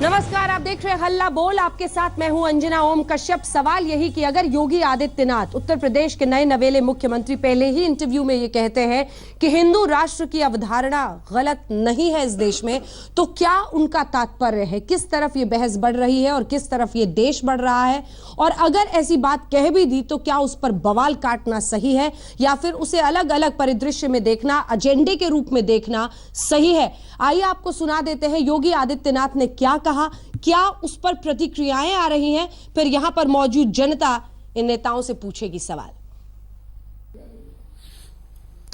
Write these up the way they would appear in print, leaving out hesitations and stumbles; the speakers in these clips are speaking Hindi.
नमस्कार, आप देख रहे हैं हल्ला बोल। आपके साथ मैं हूं अंजना ओम कश्यप। सवाल यही कि अगर योगी आदित्यनाथ उत्तर प्रदेश के नए नवेले मुख्यमंत्री पहले ही इंटरव्यू में ये कहते हैं कि हिंदू राष्ट्र की अवधारणा गलत नहीं है इस देश में, तो क्या उनका तात्पर्य है? किस तरफ ये बहस बढ़ रही है और किस तरफ ये देश बढ़ रहा है? और अगर ऐसी बात कह भी दी तो क्या उस पर बवाल काटना सही है या फिर उसे अलग अलग परिदृश्य में देखना, एजेंडे के रूप में देखना सही है? आइए आपको सुना देते हैं योगी आदित्यनाथ ने क्या कहा, क्या उस पर प्रतिक्रियाएं आ रही हैं, फिर यहां पर मौजूद जनता इन नेताओं से पूछेगी सवाल।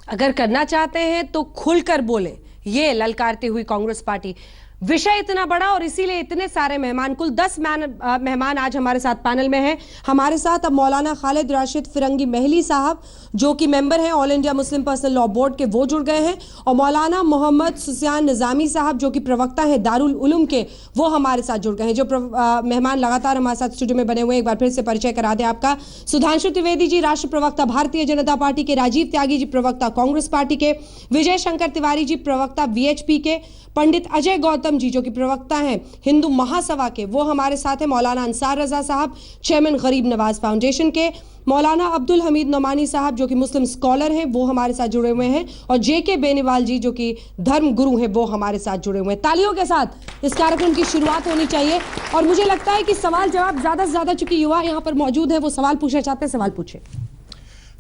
अगर करना चाहते हैं तो खुलकर बोले, ये ललकारती हुई कांग्रेस पार्टी। विषय इतना बड़ा और इसीलिए इतने सारे मेहमान, कुल 10 मेहमान आज हमारे साथ पैनल में हैं। हमारे साथ अब मौलाना खालिद राशिद फिरंगी महली साहब जो कि मेंबर हैं all India Muslim personal law board के, वो जुड़ गए हैं, और मौलाना मोहम्मद सुसियान निजामी साहब जो कि प्रवक्ता हैं दारुल उलूम के, वो हमारे साथ जुड़ गए हैं। जो मेहमान लगातार हमारे साथ स्टूडियो में बने हुए हैं, एक बार फिर से परिचय करा दें आपका। सुधांशु त्रिवेदी जी राष्ट्र प्रवक्ता भारतीय जनता पार्टी के, राजीव त्यागी जी प्रवक्ता कांग्रेस पार्टी के, विजय शंकर तिवारी जी प्रवक्ता वीएचपी के, पंडित अजय गौतम जी जो कि प्रवक्ता हैं हिंदू महासभा के, वो हमारे साथ हैं, मौलाना अंसार रजा साहब चेयरमैन गरीब नवाज फाउंडेशन के, मौलाना अब्दुल हमीद नोमानी साहब जो कि मुस्लिम स्कॉलर हैं, वो हमारे साथ जुड़े हुए हैं, और जेके बेनीवाल जी जो कि धर्म गुरु हैं, वो हमारे साथ जुड़े हुए हैं। तालियों के साथ इस कार्यक्रम की शुरुआत होनी चाहिए और मुझे लगता है कि सवाल जवाब ज्यादा से ज्यादा, चूंकि युवा यहाँ पर मौजूद है, वो सवाल पूछना चाहते हैं। सवाल पूछे।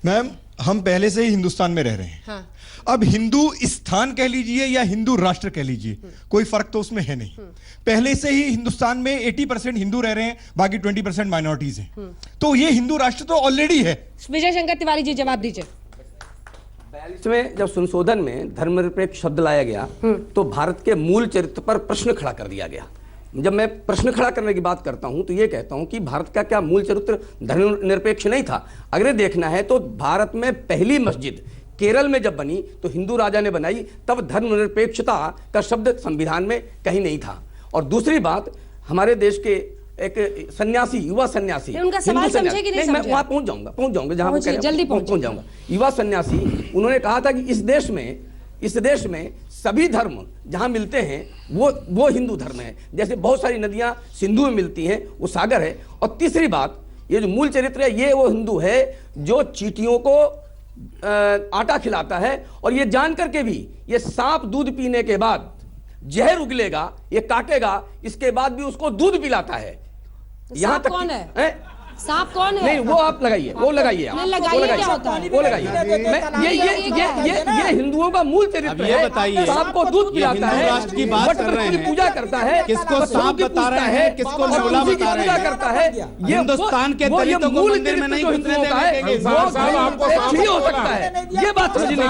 मैम, हम पहले से ही हिंदुस्तान में रह रहे हैं। हाँ। अब हिंदू स्थान कह लीजिए या हिंदू राष्ट्र कह लीजिए, कोई फर्क तो उसमें है नहीं। पहले से ही हिंदुस्तान में 80% हिंदू रह रहे हैं, बाकी 20% माइनॉरिटीज हैं। तो ये हिंदू राष्ट्र तो ऑलरेडी है। विजय शंकर तिवारी जी जवाब दीजिए। 42 में जब संशोधन में धर्मनिरपेक्ष शब्द लाया गया तो भारत के मूल चरित्र पर प्रश्न खड़ा कर दिया गया। जब मैं प्रश्न खड़ा करने की बात करता हूं तो यह कहता हूं कि भारत का क्या मूल चरित्र धर्मनिरपेक्ष नहीं था? अगर देखना है तो भारत में पहली मस्जिद केरल में जब बनी तो हिंदू राजा ने बनाई, तब धर्मनिरपेक्षता का शब्द संविधान में कहीं नहीं था। और दूसरी बात, हमारे देश के एक सन्यासी, युवा सन्यासी, उनका सवाल समझे कि नहीं समझे? मैं वहां पहुंच जाऊंगा जहां जल्दी पहुंच जाऊंगा। युवा सन्यासी, उन्होंने कहा था कि इस देश में सभी धर्म जहां मिलते हैं वो हिंदू धर्म है। जैसे बहुत सारी नदियां सिंधु में मिलती हैं, वो सागर है। और तीसरी बात, ये जो मूल चरित्र है, ये वो हिंदू है जो चींटियों को आटा खिलाता है, और ये जान करके भी ये सांप दूध पीने के बाद जहर उगलेगा, ये काटेगा, इसके बाद भी उसको दूध पिलाता है। यहां तक कौन है? सांप कौन है? नहीं, वो आप लगाइए, वो लगाइए, वो लगाइए। ये हिंदुओं का मूल चरित्र है। बताइए, सांप को दूध पिलाता है, राष्ट्र की बात कर रहे हैं, पूजा करता है, किसको सांप बता रहे हैं, किसको नौला बता रहे हैं, करता है। हिंदुस्तान के दलितों को मंदिर में नहीं घुसने देंगे, हो सकता है। ये बात समझ नहीं,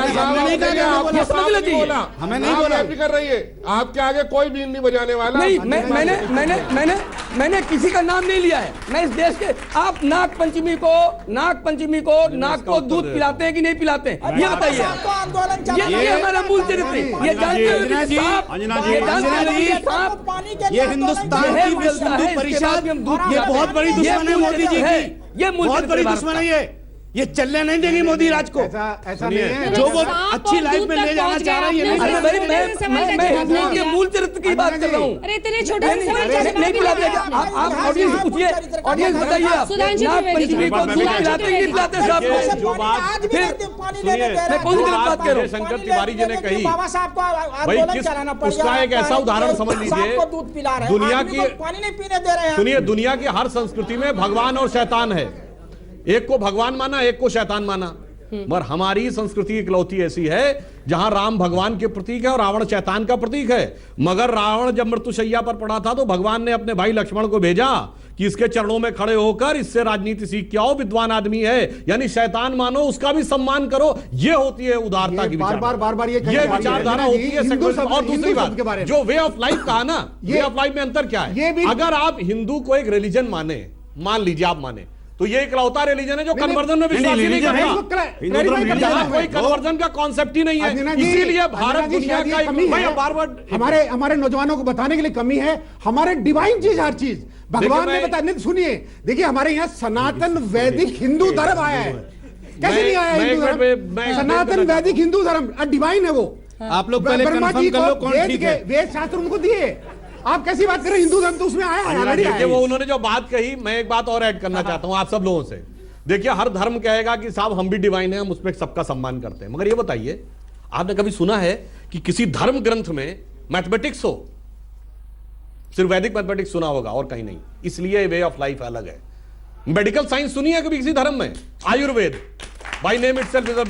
हमें नहीं बोला कर रही है। आपके आगे कोई भी नहीं बजाने वाला नहीं। मैंने किसी का नाम नहीं लिया है। मैं इस देश के, आप नाग पंचमी को नाग को दूध पिलाते हैं कि नहीं पिलाते हैं, ये बताइए। ये हमारा मूल चरित्र है। ये जानते हैं ये हिंदुस्तान की विश्व हिंदू परिषद, ये बहुत बड़ी दुश्मन है मोदी जी की, ये बहुत बड़ी दुश्मन है। ये चलने नहीं देगी मोदी राज को। ऐसा नहीं है। जो वो अच्छी लाइफ में ले जाना चाह रही है। मैं हिंदू के मूल चरित्र की बात कर रहा हूँ। अरे इतने छोटे नहीं पिलाते। आप ऑडियंस से पूछिए, ऑडियंस बताइए, आप नाग पंचमी को दूध पिलाते हैं, नहीं पिलाते साहब को? फिर मैं कौन सी गलत बात कर रहा हूँ? शंकर तिवारी जी ने कही, भाई उसका एक ऐसा उदाहरण समझ लीजिए, दुनिया की, सुनिए, दुनिया की हर संस्कृति में भगवान और शैतान है। एक को भगवान माना, एक को शैतान माना, मगर हमारी संस्कृति इकलौती ऐसी है जहां राम भगवान के प्रतीक है और रावण शैतान का प्रतीक है। मगर रावण जब मृत्युशैया पर पड़ा था तो भगवान ने अपने भाई लक्ष्मण को भेजा कि इसके चरणों में खड़े होकर इससे राजनीति सीख के आओ, विद्वान आदमी है, यानी शैतान मानो, उसका भी सम्मान करो। ये होती है उदारता की बार ये विचारधारा होती है। और दूसरी बात, जो वे ऑफ लाइफ कहा ना, वे ऑफ लाइफ में अंतर क्या है? अगर आप हिंदू को एक रिलीजन माने, मान लीजिए आप माने, तो ये इकलौता रिलीजन है जो कन्वर्जन में विश्वास नहीं करता। कोई कन्वर्जन का कॉन्सेप्ट ही नहीं है। इसीलिए भारत दुनिया का हमारे नौजवानों को बताने के लिए कमी है। हमारे डिवाइन चीज, हर चीज भगवान ने बताया। नहीं सुनिए, देखिए, हमारे यहाँ सनातन वैदिक हिंदू धर्म आया है। कैसे नहीं आया हिंदू धर्म? सनातन वैदिक हिंदू धर्म डिवाइन है वो। आप लोग पहले कंफर्म कर लो कौन ठीक है। वेद शास्त्र उनको दिए, आप कैसी बात कर रहे हैं? हिंदू धर्म तो उसमें आया है, ऑलरेडी देखिए आया वो है। उन्होंने जो बात कही, मैं एक बात और ऐड करना चाहता हूं आप सब लोगों से। देखिए हर धर्म कहेगा कि साहब हम भी डिवाइन है, हम उसमें सबका सम्मान करते हैं, मगर ये बताइए आपने कभी सुना है कि किसी धर्म ग्रंथ में मैथमेटिक्स हो? सिर्फ वैदिक मैथमेटिक्स सुना होगा और कहीं नहीं। इसलिए वे ऑफ लाइफ अलग है। मेडिकल साइंस सुनी है कभी किसी धर्म में? Ayurveda by name itself is a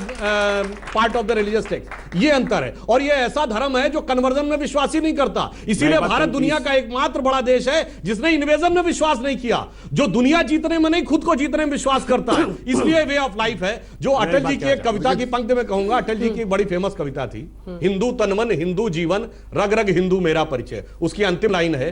part of the religious text. ये अंतर है। और ये ऐसा धर्म है जो कन्वर्जन में विश्वास ही नहीं करता। इसीलिए भारत दुनिया का एकमात्र बड़ा देश है जिसने इन्वेजन में विश्वास नहीं किया, जो दुनिया जीतने में नहीं खुद को जीतने में विश्वास करता है। इसलिए वे ऑफ लाइफ है। जो अटल जी की एक कविता की पंक्ति में कहूंगा, अटल जी की एक बड़ी फेमस कविता थी, हिंदू तनमन हिंदू जीवन रग रग हिंदू मेरा परिचय। उसकी अंतिम लाइन है,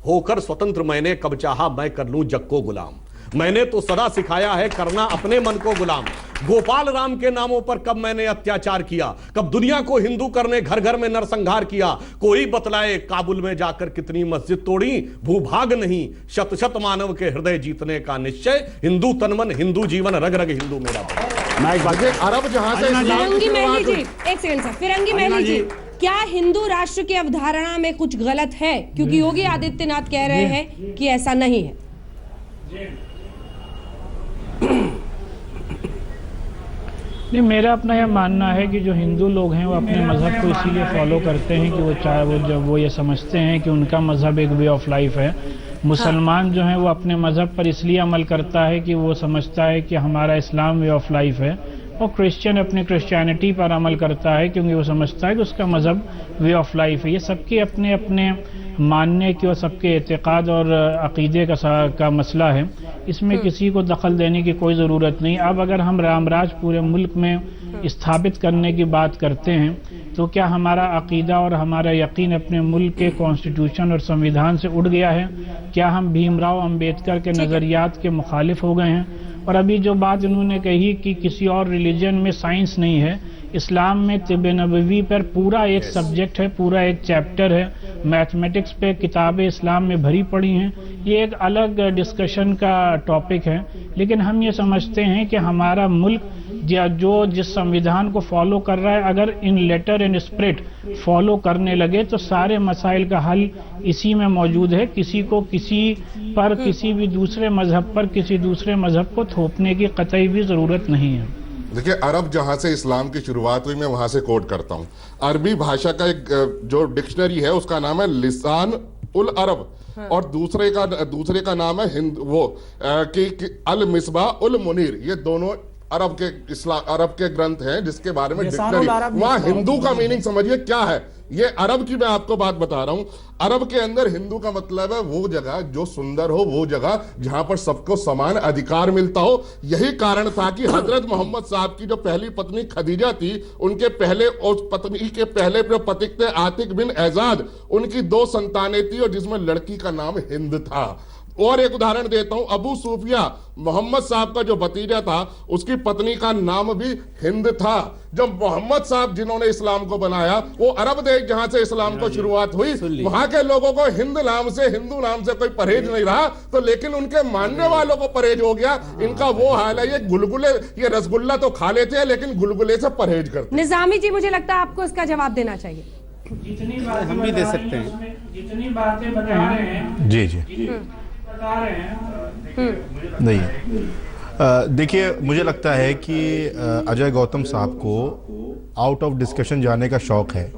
होकर स्वतंत्र मैंने कब चाहा मैं कर लूं जग को गुलाम। मैंने तो सदा सिखाया है करना अपने मन को गुलाम। गोपाल राम के नामों पर कब मैंने अत्याचार किया, कब दुनिया को हिंदू करने घर घर में नरसंहार किया। कोई बतलाए काबुल में जाकर कितनी मस्जिद तोड़ी, भूभाग नहीं शत शत मानव के हृदय जीतने का निश्चय। हिंदू तनमन हिंदू जीवन रग रग हिंदू मेरा। मैं एक बात, अरब जहां से फिरंगी महली जी, एक सेकंड सर, फिरंगी महली जी, क्या हिंदू राष्ट्र की अवधारणा में कुछ गलत है? क्योंकि योगी आदित्यनाथ कह रहे हैं कि ऐसा नहीं है। नहीं, मेरा अपना यह मानना है कि जो हिंदू लोग हैं वो अपने मज़हब को इसीलिए फॉलो करते हैं कि वो चाहे वो जब वो ये समझते हैं कि उनका मज़हब एक वे ऑफ लाइफ है। मुसलमान जो है वो अपने मज़हब पर इसलिए अमल करता है कि वो समझता है कि हमारा इस्लाम वे ऑफ लाइफ है, और क्रिश्चियन अपनी क्रिश्चियनिटी पर अमल करता है क्योंकि वो समझता है कि उसका मज़हब वे ऑफ लाइफ है। ये सबके अपने अपने मानने की और सबके एतक़ाद और अक़ीदे का मसला है। इसमें किसी को दखल देने की कोई ज़रूरत नहीं। अब अगर हम रामराज पूरे मुल्क में स्थापित करने की बात करते हैं तो क्या हमारा अक़ीदा और हमारा यकीन अपने मुल्क के कॉन्स्टिट्यूशन और संविधान से उड़ गया है? क्या हम भीमराव अंबेडकर के नज़रियात के मुखालिफ हो गए हैं? और अभी जो बात उन्होंने कही कि किसी और रिलीजन में साइंस नहीं है, इस्लाम में तिब नबवी पर पूरा एक सब्जेक्ट है, पूरा एक चैप्टर है, मैथमेटिक्स पे किताबें इस्लाम में भरी पड़ी हैं। ये एक अलग डिस्कशन का टॉपिक है, लेकिन हम ये समझते हैं कि हमारा मुल्क जो जिस संविधान को फॉलो कर रहा है, अगर इन लेटर एंड स्पिरिट फॉलो करने लगे तो सारे मसाइल का हल इसी में मौजूद है। किसी को किसी पर, किसी भी दूसरे मजहब पर, किसी दूसरे मजहब को थोपने की कतई भी ज़रूरत नहीं है। देखिए, अरब जहां से इस्लाम की शुरुआत हुई, मैं वहां से कोट करता हूं। अरबी भाषा का एक जो डिक्शनरी है उसका नाम है लिसान उल अरब, और दूसरे का नाम है अल मिसबाह उल मुनीर। ये दोनों अरब के ग्रंथ हैं जिसके बारे में डिक्शनरी। वहां हिंदू का मीनिंग समझिए क्या है। ये अरब की मैं आपको बात बता रहा हूं। अरब के अंदर हिंदू का मतलब है वो जगह जो सुंदर हो, वो जगह जहां पर सबको समान अधिकार मिलता हो। यही कारण था कि हजरत मोहम्मद साहब की जो पहली पत्नी खदीजा थी, उनके पहले उस पत्नी के पहले जो पति थे आतिक बिन एजाद, उनकी 2 संतानें थी और जिसमें लड़की का नाम हिंद था। और एक उदाहरण देता हूं, अबू सूफिया मोहम्मद साहब का जो भतीजा था, उसकी पत्नी का नाम भी हिंद था। जब मोहम्मद साहब जिन्होंने इस्लाम को बनाया, वो अरब देश जहां से इस्लाम को शुरुआत हुई, वहां के लोगों को हिंदू नाम से कोई परहेज नहीं रहा, तो लेकिन उनके मानने वालों को परहेज हो गया। इनका वो हाल है, ये रसगुल्ला तो खा लेते हैं लेकिन गुलगुले से परहेज करते। निजामी जी, मुझे लगता है आपको इसका जवाब देना चाहिए। जितनी बातें हम भी दे सकते हैं, जितनी बातें बता रहे हैं, जी बता रहे हैं नहीं। देखिए, मुझे लगता है कि अजय गौतम साहब को आउट ऑफ डिस्कशन जाने का शौक है।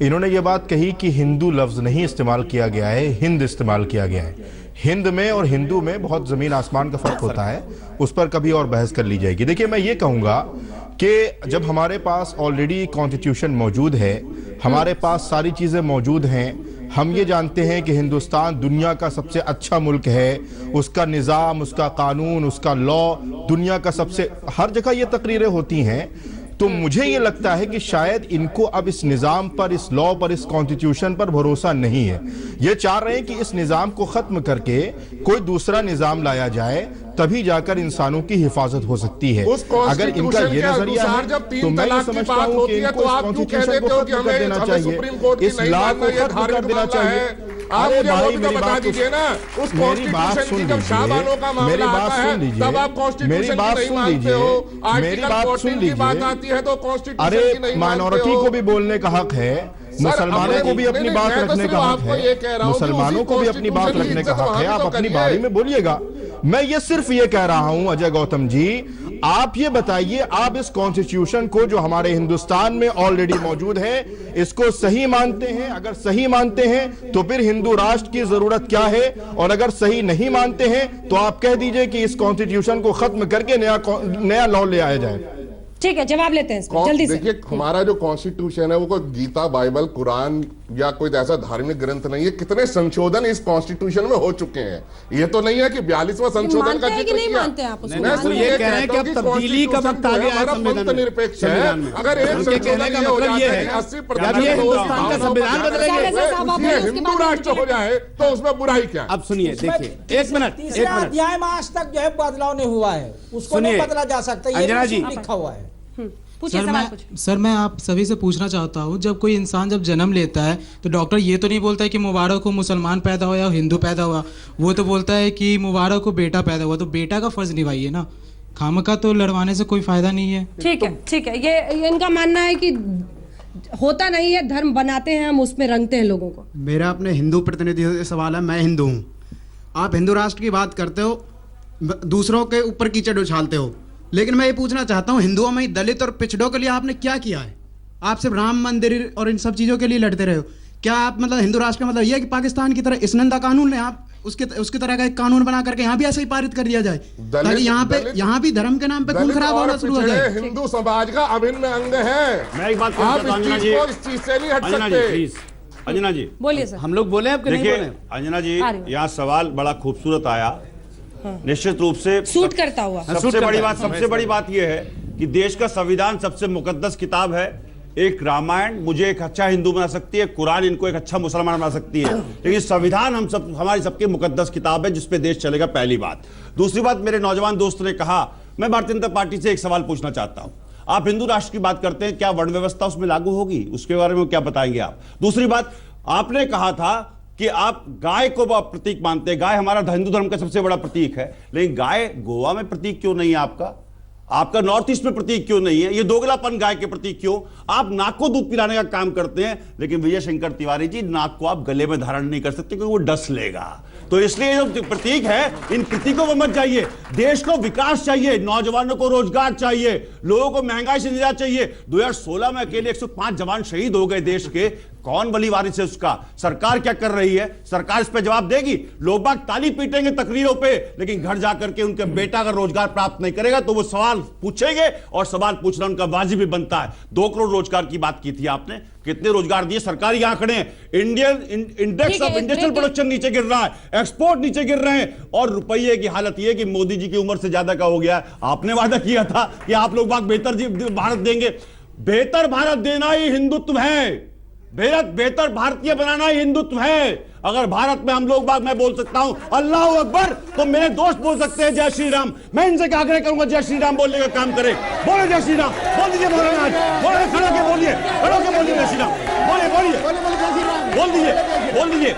इन्होंने ये बात कही कि हिंदू लफ्ज़ नहीं इस्तेमाल किया गया है, हिंद इस्तेमाल किया गया है। हिंद में और हिंदू में बहुत ज़मीन आसमान का फ़र्क होता है, उस पर कभी और बहस कर ली जाएगी। देखिए, मैं ये कहूँगा कि जब हमारे पास ऑलरेडी कॉन्स्टिट्यूशन मौजूद है, हमारे पास सारी चीज़ें मौजूद हैं, हम ये जानते हैं कि हिंदुस्तान दुनिया का सबसे अच्छा मुल्क है, उसका निज़ाम, उसका कानून, उसका लॉ दुनिया का सबसे, हर जगह ये तकरीरें होती हैं। तो मुझे ये लगता है कि शायद इनको अब इस निज़ाम पर, इस लॉ पर, इस कॉन्स्टिट्यूशन पर भरोसा नहीं है। ये चाह रहे हैं कि इस निज़ाम को ख़त्म करके कोई दूसरा निज़ाम लाया जाए, तभी जाकर इंसानों की हिफाजत हो सकती है। अगर इनका ये नजरिया है तो मैं ये समझता हूँ कि इनको इस कॉन्स्टिट्यूशन को खत्म कर देना चाहिए, इस लॉ को खत्म कर देना चाहिए। अरे भाई, मेरी बात सुन लीजिए, मेरी बात सुन लीजिए, मेरी बात सुन लीजिए, मेरी बात सुन लीजिए। अरे, माइनॉरिटी को भी बोलने का हक है। मुसलमानों को भी अपनी बात रखने का हक है, मुसलमानों को भी अपनी बात रखने का हक है, आप अपनी बारी में बोलिएगा। मैं ये सिर्फ ये कह रहा हूं अजय गौतम जी, आप ये बताइए, आप इस कॉन्स्टिट्यूशन को जो हमारे हिंदुस्तान में ऑलरेडी मौजूद है, इसको सही मानते हैं? अगर सही मानते हैं तो फिर हिंदू राष्ट्र की जरूरत क्या है, और अगर सही नहीं मानते हैं तो आप कह दीजिए कि इस कॉन्स्टिट्यूशन को खत्म करके नया लॉ ले आया जाए। ठीक है, जवाब लेते हैं इसमें जल्दी से। देखिए, हमारा जो कॉन्स्टिट्यूशन है वो कोई गीता, बाइबल, कुरान या कोई ऐसा धार्मिक ग्रंथ नहीं है। कितने संशोधन इस कॉन्स्टिट्यूशन में हो चुके हैं। ये तो नहीं है कि 42वां संशोधन का जिक्र किया। मैं तो ये कह रहे हैं कि अब तब्दीली का वक्त आ गया है संविधान में। निरपेक्ष है, अगर एक संशोधन हो जाए 80% हिंदुस्तान का संविधान बदलेंगे, हिंदू राष्ट्र हो जाए तो उसमें बुराई क्या? अब सुनिए, देखिए, एक मिनट, अध्याय में आज तक जो है बदलाव नहीं हुआ है, उसको नहीं बदला जा सकता, ये लिखा हुआ है। सर मैं आप सभी से पूछना चाहता हूँ, जब कोई इंसान जब जन्म लेता है तो डॉक्टर ये तो नहीं बोलता है कि मुबारक को मुसलमान पैदा हुआ या हिंदू पैदा हुआ, वो तो बोलता है कि मुबारक को बेटा पैदा हुआ। तो बेटा का फर्ज निभाइए ना, खामखा तो लड़वाने से कोई फायदा नहीं है। ठीक है, ठीक है, ये इनका मानना है कि होता नहीं है, धर्म बनाते हैं हम, उसमें रंगते हैं लोगों को। मेरा अपने हिंदू प्रतिनिधि से सवाल है, मैं हिंदू हूँ, आप हिंदू राष्ट्र की बात करते हो, दूसरों के ऊपर कीचड़ उछालते हो, लेकिन मैं ये पूछना चाहता हूँ, हिंदुओं में दलित और पिछड़ों के लिए आपने क्या किया है? आप सिर्फ राम मंदिर और इन सब चीज़ों के लिए लड़ते रहे हो। क्या आप मतलब हिंदू राष्ट्र का मतलब ये है कि पाकिस्तान की तरह इसनंदा कानून है, आप उसकी तरह का एक कानून बना करके यहाँ भी ऐसे ही पारित कर दिया जाए, ताकि यहाँ भी धर्म के नाम पे खून खराब होना शुरू हो जाए? हिंदू समाज का अभिन्न अंग है। मैं एक बात आप इस चीज से नहीं हट सकते। अंजना जी बोलिए सर। हम लोग बोले आपके नहीं बोले? अंजना जी, यहाँ सवाल बड़ा खूबसूरत आया, निश्चित रूप से सूट करता हुआ। सबसे बड़ी बात यह है कि देश का संविधान सबसे मुकद्दस किताब है। एक रामायण मुझे एक अच्छा हिंदू बना सकती है, कुरान इनको एक अच्छा मुसलमान बना सकती है, लेकिन संविधान हमारी सबकी मुकद्दस किताब है जिसपे देश चलेगा, पहली बात। दूसरी बात, मेरे नौजवान दोस्त ने कहा, मैं भारतीय जनता पार्टी से एक सवाल पूछना चाहता हूं। आप हिंदू राष्ट्र की बात करते हैं, क्या वर्ण व्यवस्था उसमें लागू होगी? उसके बारे में क्या बताएंगे आप? दूसरी बात, आपने कहा था कि आप गाय को प्रतीक मानते हैं, गाय हमारा हिंदू धर्म का सबसे बड़ा प्रतीक है, लेकिन गाय गोवा में प्रतीक क्यों नहीं है आपका नॉर्थ ईस्ट में प्रतीक क्यों नहीं है? ये दोगलापन गाय के प्रतीक क्यों? आप नाक को दूध पिलाने का काम करते हैं, लेकिन विजय शंकर तिवारी जी, नाक को आप गले में धारण नहीं कर सकते क्योंकि वो डस लेगा। तो इसलिए जो प्रतीक है, इन प्रतीकों को मत जाइए। देश को विकास चाहिए, नौजवानों को रोजगार चाहिए, लोगों को महंगाई से निजात चाहिए। 2016 में अकेले 105 जवान शहीद हो गए देश के, कौन बली वारिस है उसका? सरकार क्या कर रही है? सरकार इस पे जवाब देगी? लोग बाग ताली पीटेंगे तकरीरों पे, लेकिन घर जाकर के उनके बेटा अगर रोजगार प्राप्त नहीं करेगा तो वो सवाल पूछेंगे, और सवाल पूछना उनका वाजिब भी बनता है। 2 करोड़ रोजगार की बात की थी आपने, कितने रोजगार दिए? सरकारी आंकड़े हैं, Indian index of industrial production नीचे गिर रहा है, एक्सपोर्ट नीचे गिर रहे हैं, और रुपये की हालत यह कि मोदी जी की उम्र से ज्यादा का हो गया। आपने वादा किया था कि आप लोग बाग बेहतर भारत देंगे। बेहतर भारत देना ही हिंदुत्व है, बेहतर भारतीय बनाना ही हिंदुत्व है। अगर भारत में हम लोग बाग, मैं बोल सकता हूं अल्लाह अकबर, तो मेरे दोस्त बोल सकते हैं जय श्री राम। मैं इनसे क्या आग्रह करूंगा, जय श्री राम बोलने का काम करें। बोले जय श्री राम, बोल दीजिए मौलाना, बोले खड़ा के बोलिए, खड़ा के बोलिए जय श्री राम, बोलिए बोल दीजिए।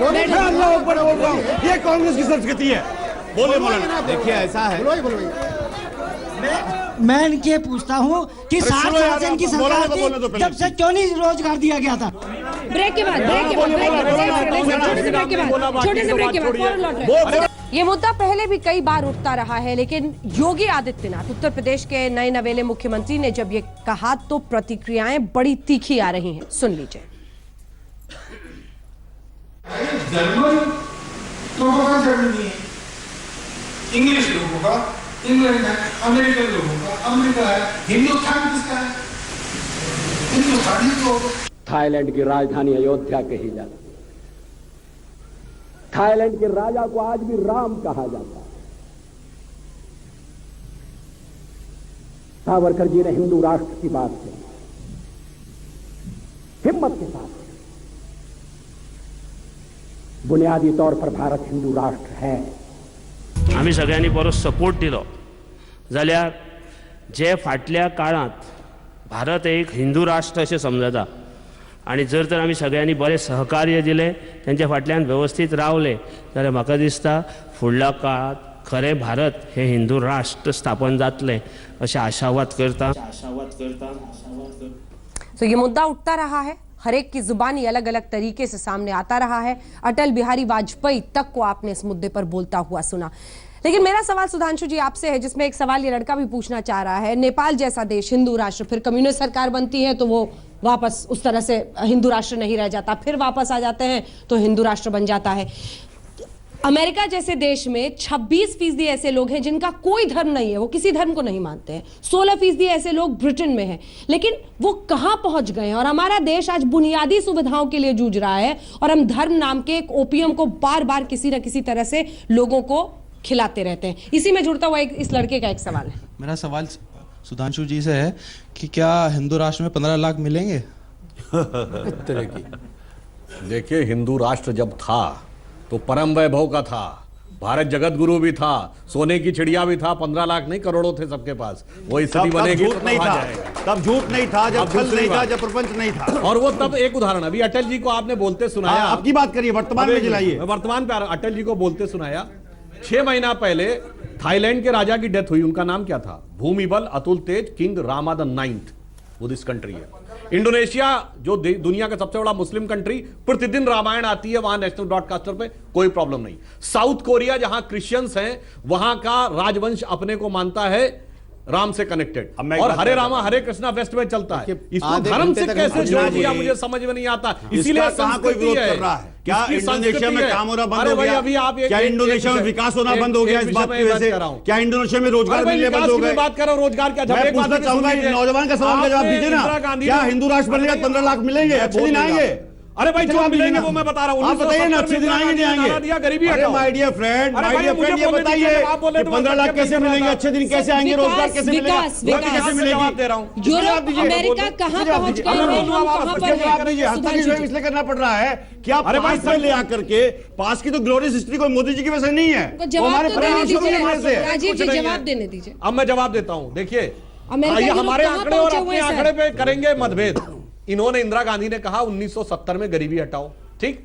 मैं अल्लाह अकबर बोल रहा हूं, ये कांग्रेस की संस्कृति है। बोले मौलाना। देखिए, ऐसा है, मैं इनके पूछता हूँ कि 60 साल से इनकी सरकार थी, तब से क्यों नहीं रोजगार दिया गया था? ब्रेक के बाद छोटे से ब्रेक के बाद ये मुद्दा पहले भी कई बार उठता रहा है, लेकिन योगी आदित्यनाथ, उत्तर प्रदेश के नए नवेले मुख्यमंत्री, ने जब ये कहा तो प्रतिक्रियाएं बड़ी तीखी आ रही हैं। सुन लीजिए। इंग्लिश लोगों का, इंग्लैंड है, अमेरिकन लोगों का, अमेरिका है, हिंदुस्तान किसका है? हिंदुस्तान ही तो। थाईलैंड की राजधानी अयोध्या कही जाती है। थाईलैंड के राजा को आज भी राम कहा जाता है। सावरकर जी ने हिंदू राष्ट्र की बात की, हिम्मत के साथ। बुनियादी तौर पर भारत हिंदू राष्ट्र है। आम्ही सगळ्यांनी बरो सपोर्ट दिलो जाल्यार जे फाटल्या काळात भारत एक हिंदू राष्ट्र अशें समजता, आणि जर तर आमी सगळ्यांनी बरें सहकार्य दिलें, त्यांच्या फाटल्यान व्यवस्थित रावले, जाल्यार म्हाका दिसता फुडल्या काळात खरें भारत हे हिंदू राष्ट्र स्थापन जातलें अशें आशावाद करता। तो ये मुद्दा उठता रहा है, हर एक की जुबानी अलग अलग तरीके से सामने आता रहा है। अटल बिहारी वाजपेयी तक को आपने इस मुद्दे पर बोलता हुआ सुना। लेकिन मेरा सवाल सुधांशु जी आपसे है, जिसमें एक सवाल ये लड़का भी पूछना चाह रहा है। नेपाल जैसा देश हिंदू राष्ट्र, फिर कम्युनिस्ट सरकार बनती है तो वो वापस उस तरह से हिंदू राष्ट्र नहीं रह जाता, फिर वापस आ जाते हैं तो हिंदू राष्ट्र बन जाता है। अमेरिका जैसे देश में 26% ऐसे लोग हैं जिनका कोई धर्म नहीं है, वो किसी धर्म को नहीं मानते हैं। 16% ऐसे लोग ब्रिटेन में हैं, लेकिन वो कहां पहुंच गए हैं? और हमारा देश आज बुनियादी सुविधाओं के लिए जूझ रहा है और हम धर्म नाम के एक ओपियम को बार बार किसी न किसी तरह से लोगों को खिलाते रहते हैं। इसी में जुड़ता हुआ इस लड़के का एक सवाल है। मेरा सवाल सुधांशु जी से है कि क्या हिंदू राष्ट्र में 15 लाख मिलेंगे? देखिए, हिंदू राष्ट्र जब था तो परम वैभव का था, भारत जगत गुरु भी था, सोने की चिड़िया भी था, 15 लाख नहीं करोड़ों थे सबके पास। वो स्थिति बनेगी झूठ नहीं था, तब झूठ नहीं था, जब छल नहीं था, जब प्रपंच नहीं था। और वो तब एक उदाहरण, अभी अटल जी को आपने बोलते सुनाया, आपकी बात करिए, वर्तमान में जलाइए। वर्तमान पे अटल जी को बोलते सुनाया। 6 महीना पहले थाईलैंड के राजा की डेथ हुई, उनका नाम क्या था? Bhumibol Adulyadej king Rama the 9th, Buddhist country है। इंडोनेशिया जो दुनिया का सबसे बड़ा मुस्लिम कंट्री, प्रतिदिन रामायण आती है वहां नेशनल ब्रॉडकास्टर पे, कोई प्रॉब्लम नहीं। साउथ कोरिया जहां क्रिश्चियंस हैं, वहां का राजवंश अपने को मानता है राम से कनेक्टेड, और हरे रामा हरे कृष्णा वेस्ट में चलता है। इसको धर्म से कैसे जोड़ दिया मुझे समझ में नहीं आता। इसीलिए संस्कृति है। क्या इंडोनेशिया में काम होना बंद हो गया? क्या इंडोनेशिया में विकास होना बंद हो गया इस बात की वजह से? क्या इंडोनेशिया में रोजगार मिलने बंद हो गए? बात करो रोजगार क्या? मैं पूछना चाहूंगा, नौजवान का सवाल का जवाब दीजिए ना। क्या हिंदू राष्ट्र बनने का 15 लाख मिलेंगे? अच्छे दिन आएंगे? अरे भाई जो मिलेंगे वो मैं बता रहा हूँ। आप बताइए ना, अच्छे दिन आएंगे नहीं आएंगे? गरीबी हटाओ। माय डियर फ्रेंड, ये बताइए 15 लाख कैसे मिलेंगे? अच्छे दिन कैसे आएंगे? रोजगार कैसे मिलेगा? कैसे मिलेगी? यूरोप अमेरिका कहां पहुंच गए हैं? हम कहां पर हैं? हस्तक्षेप इसलिए करना पड़ रहा है कि आप पास में ले आकर के, पास की तो ग्लोरियस हिस्ट्री कोई मोदी जी की वजह से नहीं है, हमारे परिणाम की वजह से। राजीव जी जवाब देने दीजिए। अब मैं जवाब देता हूं। देखिए, हमारे आंकड़े और अपने आंकड़े पे करेंगे मतभेद। इन्होंने, इंदिरा गांधी ने कहा 1970 में गरीबी हटाओ, ठीक।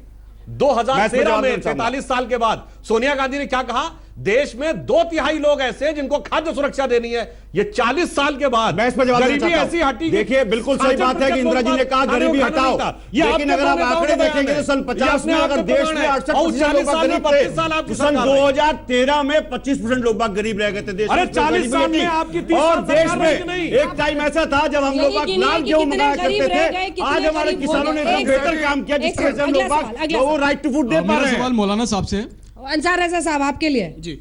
2013 में 45 साल के बाद सोनिया गांधी ने क्या कहा? देश में 2/3 लोग ऐसे हैं जिनको खाद्य सुरक्षा देनी है। ये 40 साल के बाद गरीबी ऐसी हटी। देखिए, बिल्कुल सही बात है कि इंदिरा जी ने कहा गरीबी हटाओ, लेकिन अगर आप आंकड़े देखेंगे तो सन 50 में अगर देश में 68% सन 2013 में 25% लोग गरीब रह गए थे देश में। अरे 40 साल में आपकी, और देश में एक टाइम ऐसा था जब हम लोग लाल गेहूं मंगाया करते थे। आज हमारे किसानों ने बेहतर काम किया, जिसकी वजह से हम लोग वो राइट टू फूड दे पा रहे हैं। सवाल मौलाना साहब से, अंसार रज़ा साहब आपके लिए जी।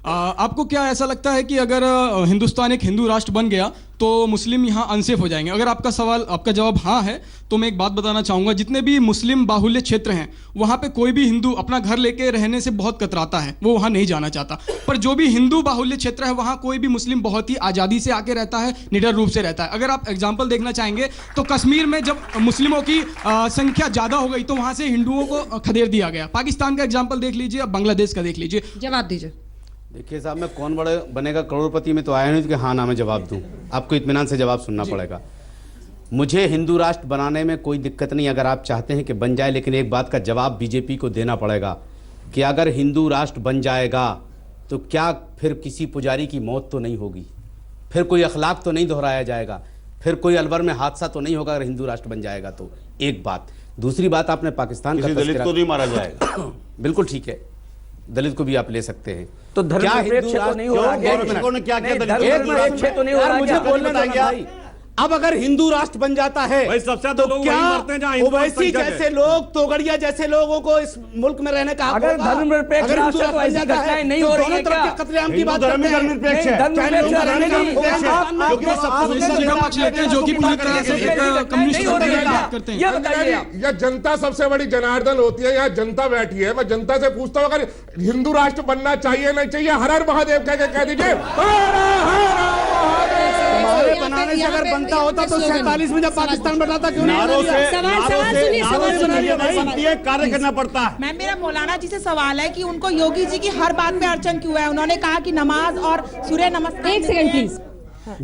आपको क्या ऐसा लगता है कि अगर हिंदुस्तान एक हिंदू राष्ट्र बन गया तो मुस्लिम यहाँ अनसेफ हो जाएंगे? अगर आपका जवाब हाँ है तो मैं एक बात बताना चाहूँगा, जितने भी मुस्लिम बाहुल्य क्षेत्र हैं वहाँ पे कोई भी हिंदू अपना घर लेके रहने से बहुत कतराता है, वो वहाँ नहीं जाना चाहता। पर जो भी हिंदू बाहुल्य क्षेत्र है वहाँ कोई भी मुस्लिम बहुत ही आज़ादी से आके रहता है, निडर रूप से रहता है। अगर आप एग्जाम्पल देखना चाहेंगे तो कश्मीर में जब मुस्लिमों की संख्या ज़्यादा हो गई तो वहाँ से हिंदुओं को खदेड़ दिया गया। पाकिस्तान का एग्जाम्पल देख लीजिए, अब बांग्लादेश का देख लीजिए। जवाब दीजिए। देखिए साहब, मैं कौन बड़े बनेगा करोड़पति में तो आया नहीं कि हाँ ना मैं जवाब दूं। आपको इत्मीनान से जवाब सुनना पड़ेगा। मुझे हिंदू राष्ट्र बनाने में कोई दिक्कत नहीं, अगर आप चाहते हैं कि बन जाए, लेकिन एक बात का जवाब बीजेपी को देना पड़ेगा कि अगर हिंदू राष्ट्र बन जाएगा तो क्या फिर किसी पुजारी की मौत तो नहीं होगी, फिर कोई अखलाक तो नहीं दोहराया जाएगा, फिर कोई अलवर में हादसा तो नहीं होगा अगर हिंदू राष्ट्र बन जाएगा तो। एक बात। दूसरी बात, आपने पाकिस्तान का दलित को नहीं मारा जाएगा। बिल्कुल ठीक है, दलित को भी आप ले सकते हैं। तो धर्मनिरपेक्ष तो नहीं हो रहा है। अब अगर हिंदू राष्ट्र बन जाता है तो क्या ओवैसी जैसे लोग, तोगड़िया जैसे लोगों को इस मुल्क में रहने का, अगर धर्मनिरपेक्ष राष्ट्र को ऐसी घटनाएं नहीं हो रही है, क्या कत्लेआम की बात करते हैं? यह जनता सबसे बड़ी जनार्दन होती है, यहाँ जनता बैठी है। मैं जनता से पूछता हूँ, अगर हिंदू राष्ट्र बनना चाहिए नहीं चाहिए? हर हर महादेव कह दीजिए। बनाने से अगर बनता होता तो 47 में जब पाकिस्तान बना था क्यों नहीं? कार्य करना पड़ता है। मैं, मेरा मौलाना जी से सवाल है कि उनको योगी जी की हर बात पे अड़चन क्यों है? उन्होंने कहा कि नमाज और सूर्य नमस्कार, एक सेकंड प्लीज,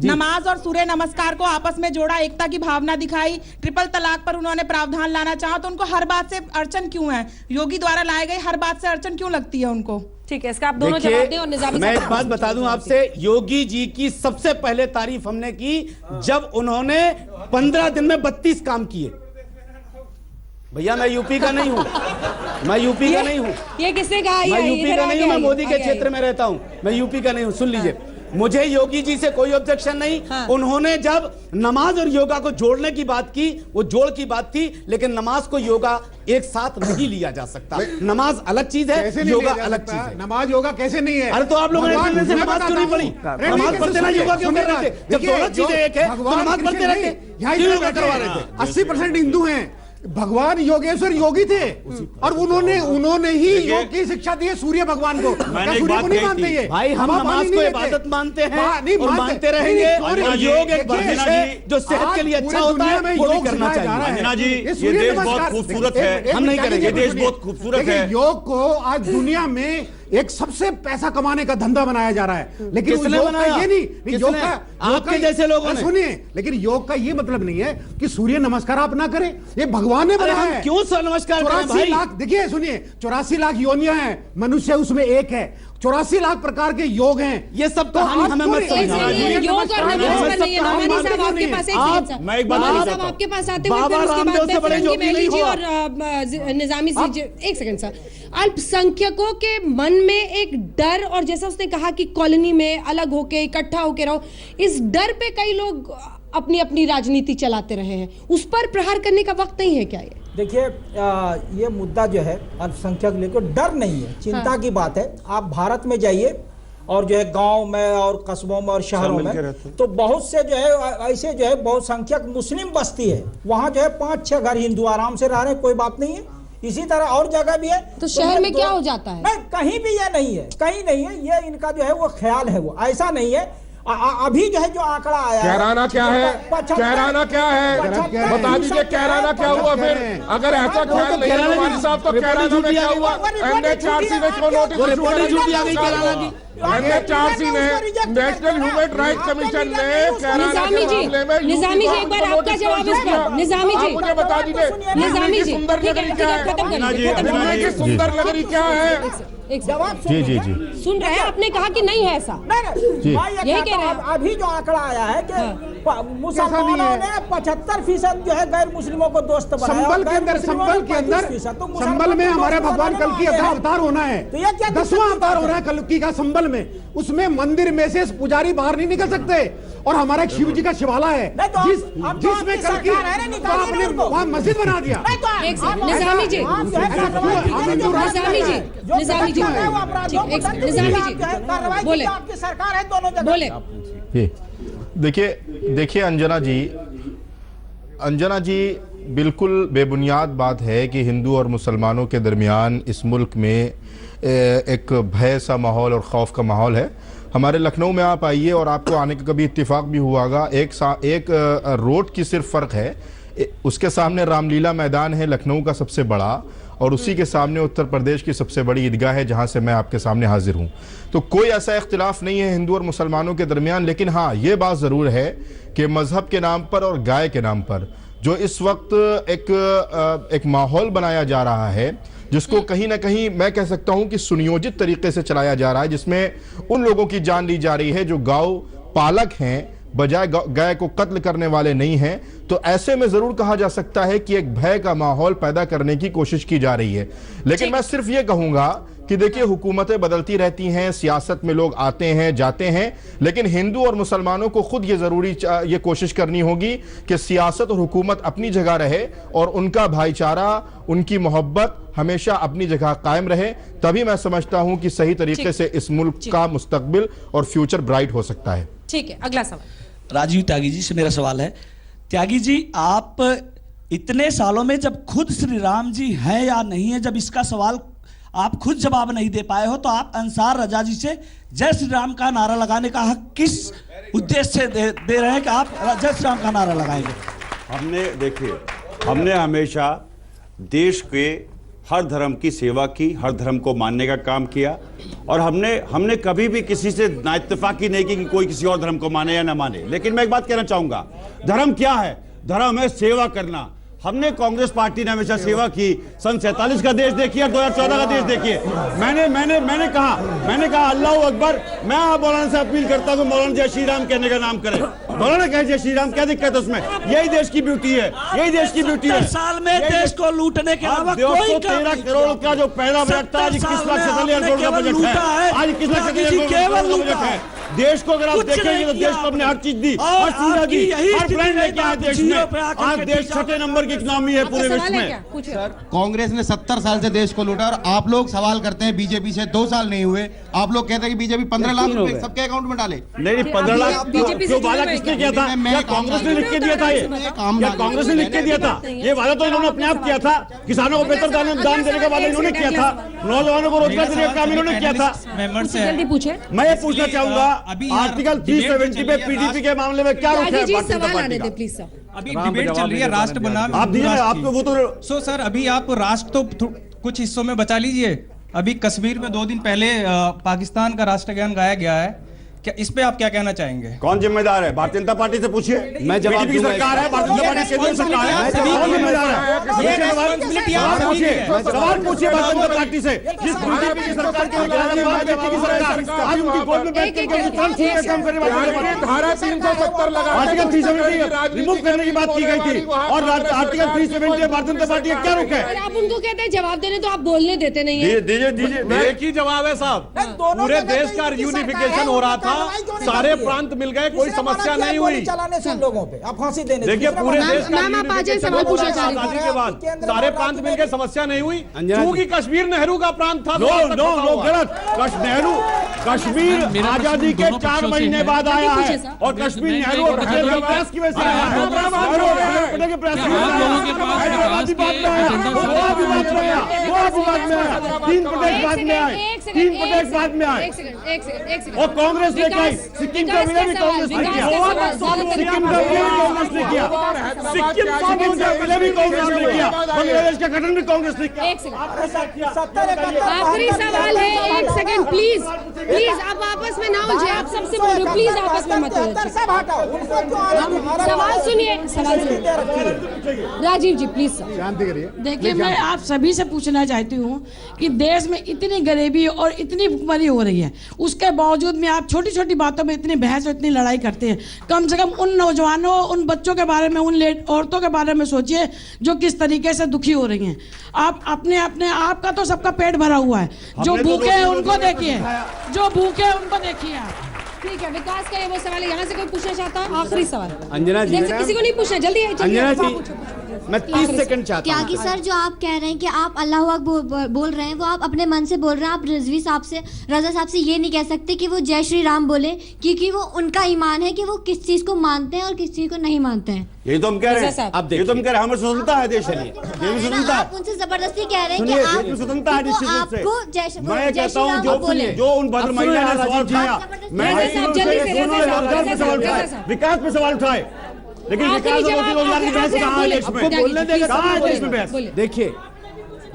नमाज और सूर्य नमस्कार को आपस में जोड़ा, एकता की भावना दिखाई, ट्रिपल तलाक पर उन्होंने प्रावधान लाना चाहा, तो उनको हर बात से अड़चन क्यों है? योगी द्वारा लाए गए हर बात से अड़चन क्यों लगती है उनको? ठीक है, इसका आप दोनों जवाब दें और निजामी मैं साहब एक बात बता दूं आपसे, योगी जी की सबसे पहले तारीफ हमने की जब उन्होंने 15 दिन में 32 काम किए। भैया मैं यूपी का नहीं हूं, मैं यूपी का नहीं हूं, ये किसने कहा? मैं यूपी का नहीं हूं, मैं मोदी के क्षेत्र में रहता हूं, मैं यूपी का नहीं हूं। सुन लीजिए, मुझे योगी जी से कोई ऑब्जेक्शन नहीं। उन्होंने जब नमाज और योगा को जोड़ने की बात की, वो जोड़ की बात थी, लेकिन नमाज को योगा एक साथ नहीं लिया जा सकता। नमाज अलग चीज है, योगा अलग चीज है। नमाज योगा कैसे नहीं है? अरे तो आप लोगों ने नमाज क्यों नहीं पढ़ी? नमाज पढ़ते ना योगा क्यों कर रहे थे? जब दोनों चीजें एक है तो नमाज पढ़ते रहते, योगा करवा रहे थे। 80% हिंदू हैं। भगवान योगेश्वर योगी थे और उन्होंने ही योग की शिक्षा दी है सूर्य भगवान को। मैंने एक बात कही थी, भाई हम नमाज को इबादत मानते हैं और मानते रहेंगे, और योग एक वर्जिश है जो सेहत के लिए अच्छा होता है, वो भी करना चाहिए। अंजना जी, ये देश बहुत खूबसूरत है, हम नहीं करेंगे, ये देश बहुत खूबसूरत है। योग को आज दुनिया में एक सबसे पैसा कमाने का धंधा बनाया जा रहा है, लेकिन किसने योग बनाया? का ये नहीं, योग का आपके जैसे लोगों ने। सुनिए, लेकिन योग का ये मतलब नहीं है कि सूर्य नमस्कार आप ना करें, ये भगवान ने बनाया है। क्यों सूर्य नमस्कार करें भाई? 84 लाख, देखिए सुनिए, 84 लाख योनियां हैं, मनुष्य उसमें एक है। 84 लाख प्रकार के योग हैं। ये सब कहानी हमें मत योग और नमाज पर नहीं है। नमानी साहब आपके पास एक मैं एक बात साहब आपके पास आते हुए फिर उसके बाद मैं फिरंगी महली जी और निजामी जी, एक सेकंड सर। अल्पसंख्यकों के मन में एक डर, और जैसा उसने कहा कि कॉलोनी में अलग होके इकट्ठा होके रहो, इस डर पे कई लोग अपनी अपनी राजनीति चलाते रहे हैं, उस पर प्रहार करने का वक्त नहीं है क्या? ये देखिए, ये मुद्दा जो है अल्पसंख्यक लेकर डर नहीं है, चिंता की बात है। आप भारत में जाइए और जो है गांव में और कस्बों में और शहरों में, तो बहुत से जो है ऐसे जो है बहुसंख्यक मुस्लिम बस्ती है, वहाँ जो है 5-6 घर हिंदू आराम से रह रहे हैं, कोई बात नहीं है। इसी तरह और जगह भी है। तो शहर में क्या हो जाता है? नहीं, कहीं भी ये नहीं है, कहीं नहीं है, ये इनका जो है वो ख्याल है, वो ऐसा नहीं है। अभी जो है जो आंकड़ा आया है, कहराना क्या है? कहराना क्या है? बता दीजिए, कहराना क्या हुआ फिर? अगर ऐसा ख्याल नहीं है हमारे साहब, तो कहराना में क्या हुआ? NHRC ने क्यों नोटिस? NHRC ने, नेशनल ह्यूमन राइट कमीशन ने निजामी जी एक बार आपका जवाब इस पर। निजामी जी मुझे बता दीजिए, निजामी जी सुंदर नगरी क्या है? सुंदर नगरी क्या है? जी सुन रहे हैं, आपने कहा कि नहीं है ऐसा। यही कह रहे हैं। अभी जो आंकड़ा आया है कि मुसलमानों ने 75% जो है गैर मुस्लिमों को दोस्त बनाया। संबल के अंदर संबल में हमारे भगवान कल्कि का अवतार होना है, 10वां अवतार हो रहा है कल्कि का संबल में। उसमें मंदिर में से पुजारी बाहर नहीं निकल सकते, और हमारा एक शिव जी का शिवाला है जिसमें कल्कि आपने वहां मस्जिद बना दिया। निजामी जी बोले, आपकी सरकार है दोनों जगह। बोले देखिए अंजना जी बिल्कुल बेबुनियाद बात है कि हिंदू और मुसलमानों के दरमियान इस मुल्क में एक भय सा माहौल और खौफ का माहौल है। हमारे लखनऊ में आप आइए और आपको आने का कभी इत्तेफाक भी हुआगा, एक रोड की सिर्फ फ़र्क है, उसके सामने रामलीला मैदान है लखनऊ का सबसे बड़ा, और उसी के सामने उत्तर प्रदेश की सबसे बड़ी ईदगाह है जहां से मैं आपके सामने हाजिर हूं। तो कोई ऐसा इख्तिलाफ नहीं है हिंदू और मुसलमानों के दरमियान, लेकिन हाँ ये बात ज़रूर है कि मज़हब के नाम पर और गाय के नाम पर जो इस वक्त एक माहौल बनाया जा रहा है, जिसको कहीं ना कहीं मैं कह सकता हूं कि सुनियोजित तरीके से चलाया जा रहा है, जिसमें उन लोगों की जान ली जा रही है जो गौ पालक हैं बजाय गाय को कत्ल करने वाले नहीं हैं। तो ऐसे में जरूर कहा जा सकता है कि एक भय का माहौल पैदा करने की कोशिश की जा रही है। लेकिन मैं सिर्फ ये कहूंगा कि देखिए, हुकूमतें बदलती रहती हैं, सियासत में लोग आते हैं जाते हैं, लेकिन हिंदू और मुसलमानों को खुद ये कोशिश करनी होगी कि सियासत और हुकूमत अपनी जगह रहे और उनका भाईचारा, उनकी मोहब्बत हमेशा अपनी जगह कायम रहे। तभी मैं समझता हूं कि सही तरीके से इस मुल्क का मुस्तकबिल और फ्यूचर ब्राइट हो सकता है। ठीक है, अगला सवाल राजीव त्यागी जी से मेरा सवाल है। त्यागी जी, आप इतने सालों में जब खुद श्री राम जी हैं या नहीं है, जब इसका सवाल आप खुद जवाब नहीं दे पाए हो, तो आप अंसार रजा जी से जय श्री राम का नारा लगाने का हक किस उद्देश्य से दे रहे हैं कि आप जय श्री राम का नारा लगाएंगे? हमने हमेशा देश के हर धर्म की सेवा की, हर धर्म को मानने का काम किया, और हमने कभी भी किसी से ना इत्तेफाकी नहीं की कि कोई किसी और धर्म को माने या ना माने। लेकिन मैं एक बात कहना चाहूंगा, धर्म क्या है? धर्म है सेवा करना। हमने कांग्रेस पार्टी ने हमेशा सेवा की। सन 47 का देश देखिए, 2014 का देश देखिए। मैंने कहा अल्लाह अकबर। मैं मौलाना से अपील करता हूँ मौलाना जय श्री राम कहने का नाम करें। मौलाना कहे जय श्री राम, क्या दिक्कत है उसमें? यही देश की ब्यूटी है, यही देश की ब्यूटी है। साल में देश को लूटने के अलावा कोई 13 करोड़ का जो पहला बजट था, आज 21 लाख 47 करोड़ का बजट है। आज 21 लाख 47 करोड़ का बजट है। देश को अगर आप देखेंगे तो देश को हमने हर चीज दी, हर सुविधा दी, हर ब्रांड लेके आए देश में। आज देश 6ठे नंबर की इकोनॉमी है पूरे विश्व में। कांग्रेस ने 70 साल से देश को लूटा और आप लोग सवाल करते हैं बीजेपी से 2 साल नहीं हुए। आप लोग कहते हैं कि बीजेपी 15 लाख रुपए सबके अकाउंट में डाले। नहीं, 15 लाख जो वादा किसने किया था? क्या कांग्रेस ने लिख के दिया था? क्या कांग्रेस ने लिख के दिया था? ये वादा तो इन्होंने अपने आप किया था। किसानों को बेहतर दाम देने का वादा इन्होंने किया था। नौजवानों को रोजगार देने का काम इन्होंने किया था। जल्दी पूछे। मैं ये पूछना चाहूंगा, आर्टिकल 370 पे पीडीपी के मामले में क्या रुख है? प्लीज सर, अभी डिबेट चल रही है राष्ट्र बनाम। आप दीजिए, आपको वो तो सर अभी आप राष्ट्र तो कुछ हिस्सों में बचा लीजिए। अभी कश्मीर में 2 दिन पहले पाकिस्तान का राष्ट्रगान गाया गया है, क्या इस पे आप क्या कहना चाहेंगे? कौन जिम्मेदार है? भारतीय जनता पार्टी से पूछिए। मैं जवाब दूंगा। सरकार है, भारतीय जनता पार्टी केंद्र सरकार है, कौन जिम्मेदार है? सवाल पूछिए भारतीय जनता पार्टी से। जिस बीजेपी की सरकार की सरकार आज उनकी गोद में बैठ कर काम करने वाली धारा 370 लगा, आर्टिकल 370 रिमूव करने की बात की गई थी। और आर्टिकल 370 भारतीय जनता पार्टी का क्या रुख है? आप उनको कहते हैं जवाब देने, तो आप बोलने देते नहीं है। दीजिए, एक ही जवाब है साहब। पूरे देश का यूनिफिकेशन हो रहा था, सारे प्रांत मिल गए, कोई समस्या नहीं हुई। चलाने से लोगों पे आप फांसी देने। देखिए पूरे देश का सवाल पूछना चाह रहे आजादी के बाद सारे प्रांत मिल गए, समस्या नहीं हुई। क्योंकि कश्मीर नेहरू का प्रांत था। नो गलत। कश्मीर आजादी के 4 महीने बाद आया है और कश्मीर नेहरू और पटेल के प्रयास की वजह से आया है। पटेल के प्रयास की वजह से हैदराबादी बात में आया, वो विवाद में आया, वो विवाद में आया। 3 प्रोटेक्ट बाद में आए, 3 प्रोटेक्ट बाद में आए। और कांग्रेस ने कहा सिक्किम का विलय भी कांग्रेस ने किया, सिक्किम का विलय भी कांग्रेस ने किया, सिक्किम का विलय भी कांग्रेस ने किया, बांग्लादेश का गठन भी कांग्रेस ने किया। आखिरी सवाल है, 1 सेकंड प्लीज आप आपस में ना उलझे। आप सबसे बोल रहे हो, प्लीज आपस में मत उलझिए। सवाल सुनिए, राजीव जी प्लीज शांति करिए। देखिए, मैं आप सभी से पूछना चाहती हूँ कि देश में इतनी गरीबी और इतनी भुखमरी हो रही है, उसके बावजूद में आप छोटी छोटी बातों में इतनी बहस और इतनी लड़ाई करते हैं। कम से कम उन नौजवानों, उन बच्चों के बारे में, उन औरतों के बारे में सोचिए जो किस तरीके से दुखी हो रही हैं। आप अपने आपका तो सबका पेट भरा हुआ है, जो भूखे हैं उनको देखिए, जो भूखे हैं उनको देखिए आप। ठीक है, विकास का ये वो सवाल है। यहाँ से कोई पूछना चाहता है? आखिरी सवाल अंजना जी, किसी को नहीं पूछना, जल्दी अंजना जी, मैं 30 सेकंड चाहता हूँ। त्यागी सर, जो आप कह रहे हैं कि आप अल्लाह अकबर बोल रहे हैं, वो आप अपने मन से बोल रहे हैं। आप रजा साहब से ये नहीं कह सकते कि वो जय श्री राम बोले, क्योंकि वो उनका ईमान है कि वो किस चीज को मानते हैं और किस चीज को नहीं मानते हैं। यही तो हम कह रहे हैं। अब ये तो हम कह रहे हैं, हमें स्वतंत्रता है देश के लिए, ये भी स्वतंत्रता है। आप उनसे जबरदस्ती कह रहे हैं कि आप स्वतंत्रता है निश्चित रूप से। मैं कहता हूँ जो उन भद्र महिला ने सवाल उठाया, विकास पे सवाल उठाए, लेकिन देखिए,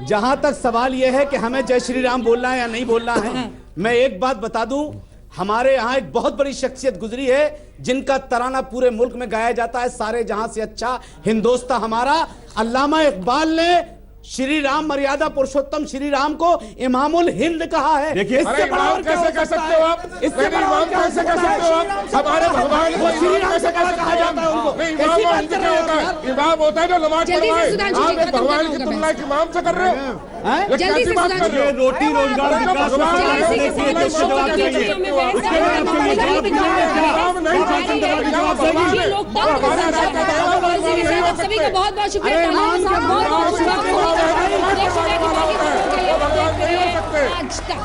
जहां तक सवाल यह है कि हमें जय श्री राम बोलना है या नहीं बोलना है, मैं एक बात बता दूं, हमारे यहाँ एक बहुत बड़ी शख्सियत गुजरी है जिनका तराना पूरे मुल्क में गाया जाता है, सारे जहां से अच्छा हिंदुस्तान हमारा। अल्लामा इकबाल ने श्री राम मर्यादा पुरुषोत्तम श्री राम को इमामुल हिंद कहा है। देखिए, इससे इमाम कैसे कह सकते हो आप? इससे इमाम कैसे कह सकते हो आप? हमारे भगवान को श्री राम कैसे कहा जाता है उनको? इमाम क्या होता है? इमाम होता है जो नमाज पढ़वाए। आप भगवान की तुलना इमाम से कर रहे हो? जल्दी से बात कर रहे हो? रोटी रोजगार विकास सभी का बहुत बहुत शुक्रिया। आज तक